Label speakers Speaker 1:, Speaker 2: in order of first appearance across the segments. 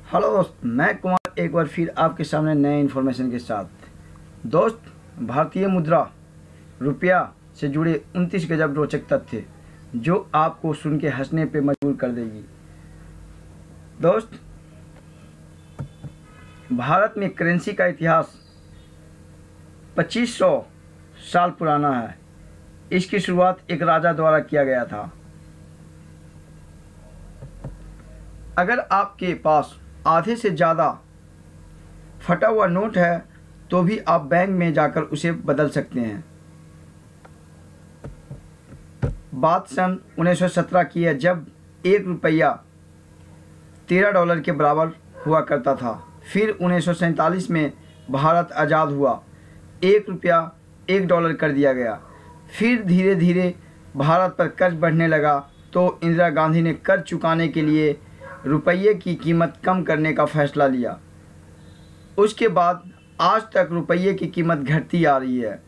Speaker 1: Hello दोस्त, मैं कुमार एक बार फिर आपके सामने नए इन्फॉर्मेशन के साथ। दोस्त, भारतीय मुद्रा रुपया से जुड़े 29 गजब रोचक तथ्य जो आपको सुन के हंसने पे मजबूर कर देगी। दोस्त, भारत में करेंसी का इतिहास 2500 साल पुराना है। इसकी शुरुआत एक राजा द्वारा किया गया था। अगर आपके पास आधे से ज़्यादा फटा हुआ नोट है तो भी आप बैंक में जाकर उसे बदल सकते हैं। बात सन 1917 की है, जब ₹1 $13 के बराबर हुआ करता था। फिर 1947 में भारत आज़ाद हुआ, ₹1 $1 कर दिया गया। फिर धीरे धीरे भारत पर कर्ज बढ़ने लगा तो इंदिरा गांधी ने कर्ज चुकाने के लिए रुपये की कीमत कम करने का फैसला लिया। उसके बाद आज तक रुपये की कीमत घटती आ रही है।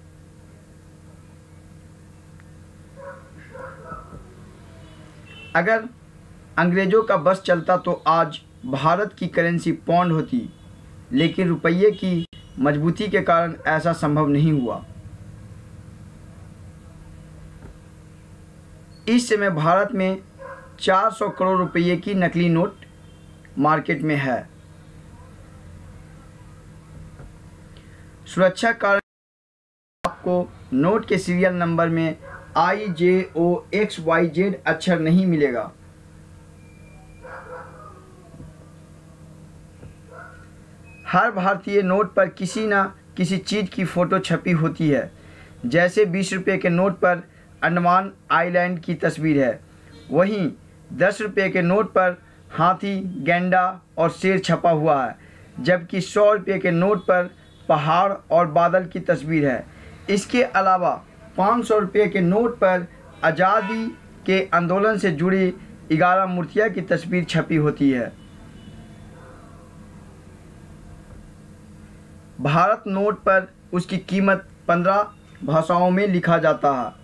Speaker 1: अगर अंग्रेज़ों का बस चलता तो आज भारत की करेंसी पौंड होती, लेकिन रुपये की मजबूती के कारण ऐसा संभव नहीं हुआ। इस समय भारत में 400 करोड़ रुपये की नकली नोट मार्केट में है। सुरक्षा कारण आपको नोट के सीरियल नंबर में IJOXYZ अक्षर नहीं मिलेगा। हर भारतीय नोट पर किसी न किसी चीज़ की फ़ोटो छपी होती है। जैसे 20 रुपये के नोट पर अंडमान आइलैंड की तस्वीर है, वहीं 10 रुपये के नोट पर हाथी, गैंडा और शेर छपा हुआ है, जबकि 100 रुपये के नोट पर पहाड़ और बादल की तस्वीर है। इसके अलावा 500 रुपये के नोट पर आज़ादी के आंदोलन से जुड़ी 11 मूर्तियाँ की तस्वीर छपी होती है। भारत नोट पर उसकी कीमत 15 भाषाओं में लिखा जाता है।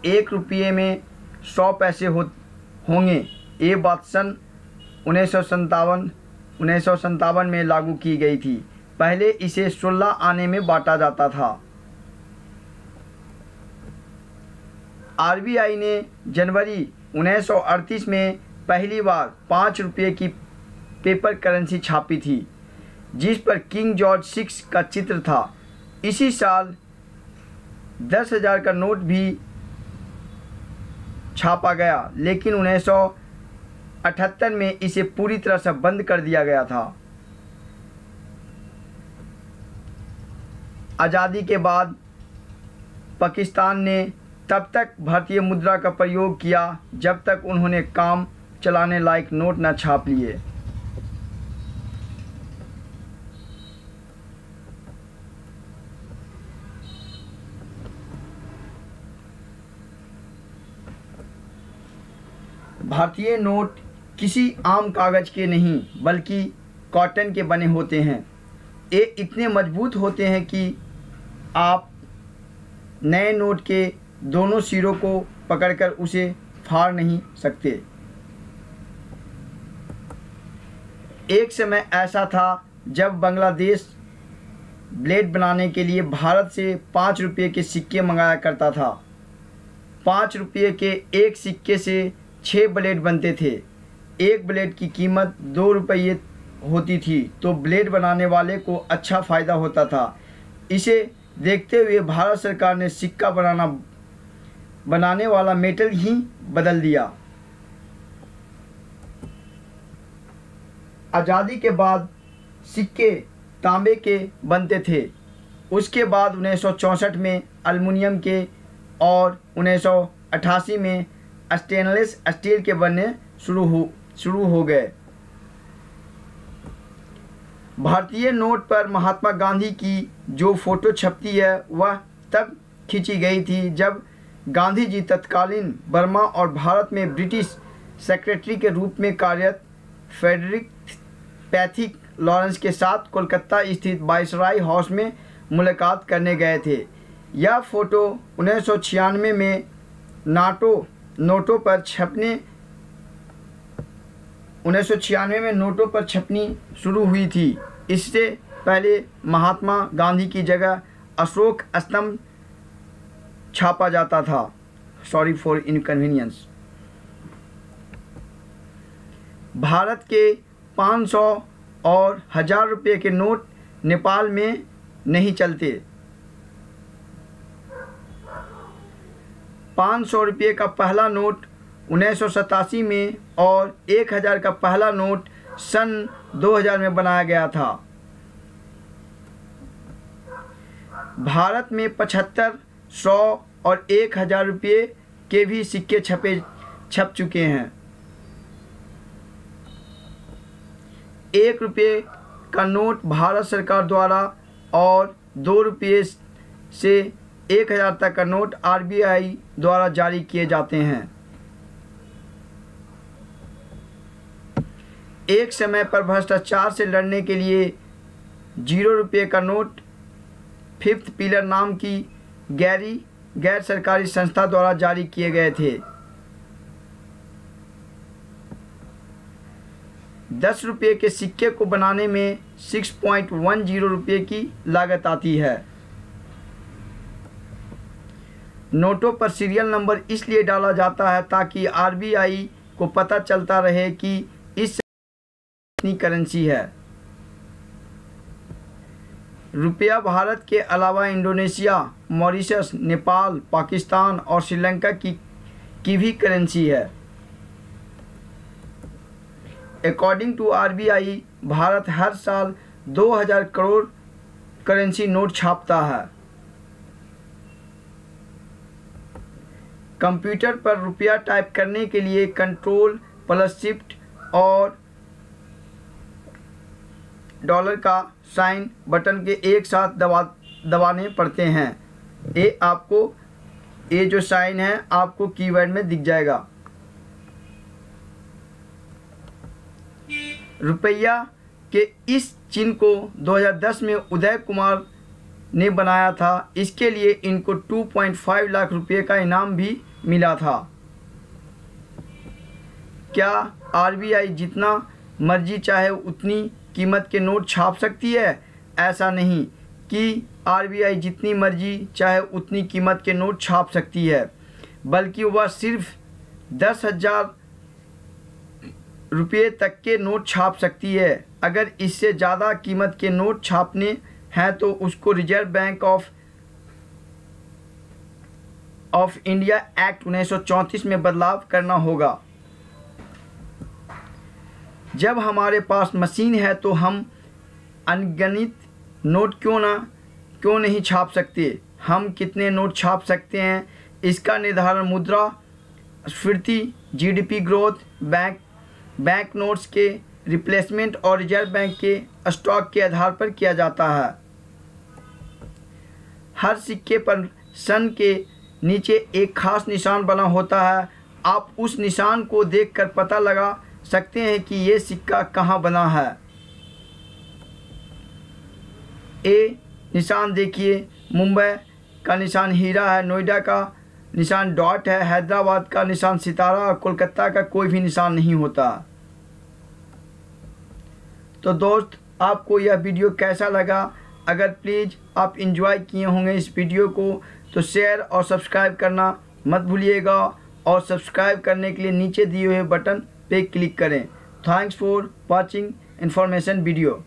Speaker 1: ₹1 में 100 पैसे होंगे। ये बात सन 1957 में लागू की गई थी। पहले इसे 16 आने में बांटा जाता था। RBI ने जनवरी 1938 में पहली बार 5 रुपये की पेपर करेंसी छापी थी, जिस पर किंग जॉर्ज 6 का चित्र था। इसी साल 10,000 का नोट भी छापा गया, लेकिन 1978 में इसे पूरी तरह से बंद कर दिया गया था। आज़ादी के बाद पाकिस्तान ने तब तक भारतीय मुद्रा का प्रयोग किया जब तक उन्होंने काम चलाने लायक नोट न छाप लिए। भारतीय नोट किसी आम कागज़ के नहीं बल्कि कॉटन के बने होते हैं। ये इतने मजबूत होते हैं कि आप नए नोट के दोनों सिरों को पकड़कर उसे फाड़ नहीं सकते। एक समय ऐसा था जब बांग्लादेश ब्लेड बनाने के लिए भारत से 5 रुपये के सिक्के मंगाया करता था। 5 रुपये के एक सिक्के से 6 ब्लेड बनते थे। एक ब्लेड की कीमत ₹2 होती थी, तो ब्लेड बनाने वाले को अच्छा फ़ायदा होता था। इसे देखते हुए भारत सरकार ने सिक्का बनाने वाला मेटल ही बदल दिया। आज़ादी के बाद सिक्के तांबे के बनते थे। उसके बाद 1964 में एल्युमिनियम के और 1988 में स्टेनलेस स्टील के बनने शुरू हो गए। भारतीय नोट पर महात्मा गांधी की जो फ़ोटो छपती है वह तब खींची गई थी जब गांधी जी तत्कालीन बर्मा और भारत में ब्रिटिश सेक्रेटरी के रूप में कार्यरत फ्रेडरिक पैथिक लॉरेंस के साथ कोलकाता स्थित वाइसराय हाउस में मुलाकात करने गए थे। यह फ़ोटो 1996 में नोटों पर छपने 1996 में नोटों पर छपनी शुरू हुई थी। इससे पहले महात्मा गांधी की जगह अशोक स्तंभ छापा जाता था। Sorry for inconvenience. भारत के 500 और 1000 रुपये के नोट नेपाल में नहीं चलते। 500 रुपये का पहला नोट 1987 में और 1000 का पहला नोट सन 2000 में बनाया गया था। भारत में 75, 100 और 1000 रुपये के भी सिक्के छप चुके हैं। 1 रुपये का नोट भारत सरकार द्वारा और 2 रुपये से 1000 तक का नोट RBI द्वारा जारी किए जाते हैं। एक समय पर भ्रष्टाचार से लड़ने के लिए 0 रुपये का नोट फिफ्थ पिलर नाम की गैर सरकारी संस्था द्वारा जारी किए गए थे। 10 रुपये के सिक्के को बनाने में 6.10 रुपये की लागत आती है। नोटों पर सीरियल नंबर इसलिए डाला जाता है ताकि RBI को पता चलता रहे कि इस कितनी करेंसी है। रुपया भारत के अलावा इंडोनेशिया, मॉरिशस, नेपाल, पाकिस्तान और श्रीलंका की भी करेंसी है। अकॉर्डिंग टू RBI, भारत हर साल 2000 करोड़ करेंसी नोट छापता है। कंप्यूटर पर रुपया टाइप करने के लिए Ctrl+Shift और डॉलर का साइन बटन के एक साथ दबाने पड़ते हैं। ये जो साइन है आपको कीवर्ड में दिख जाएगा। रुपया के इस चिन्ह को 2010 में उदय कुमार ने बनाया था। इसके लिए इनको 2.5 लाख रुपये का इनाम भी मिला था। क्या RBI जितना मर्जी चाहे उतनी कीमत के नोट छाप सकती है? ऐसा नहीं कि RBI जितनी मर्जी चाहे उतनी कीमत के नोट छाप सकती है, बल्कि वह सिर्फ 10,000 रुपये तक के नोट छाप सकती है। अगर इससे ज़्यादा कीमत के नोट छापने हैं तो उसको reserve bank of India act 1934 में बदलाव करना होगा। जब हमारे पास मशीन है तो हम अनगिनत नोट क्यों नहीं छाप सकते? हम कितने नोट छाप सकते हैं इसका निर्धारण मुद्रास्फीति, GDP ग्रोथ, बैंक नोट्स के रिप्लेसमेंट और रिजर्व बैंक के स्टॉक के आधार पर किया जाता है। हर सिक्के पर सन के नीचे एक खास निशान बना होता है। आप उस निशान को देखकर पता लगा सकते हैं कि ये सिक्का कहाँ बना है। निशान देखिए, मुंबई का निशान हीरा है, नोएडा का निशान डॉट है, हैदराबाद का निशान सितारा और कोलकाता का कोई भी निशान नहीं होता। तो दोस्त, आपको यह वीडियो कैसा लगा? अगर प्लीज़ आप एंजॉय किए होंगे इस वीडियो को तो शेयर और सब्सक्राइब करना मत भूलिएगा, और सब्सक्राइब करने के लिए नीचे दिए हुए बटन पे क्लिक करें। Thanks for watching information video.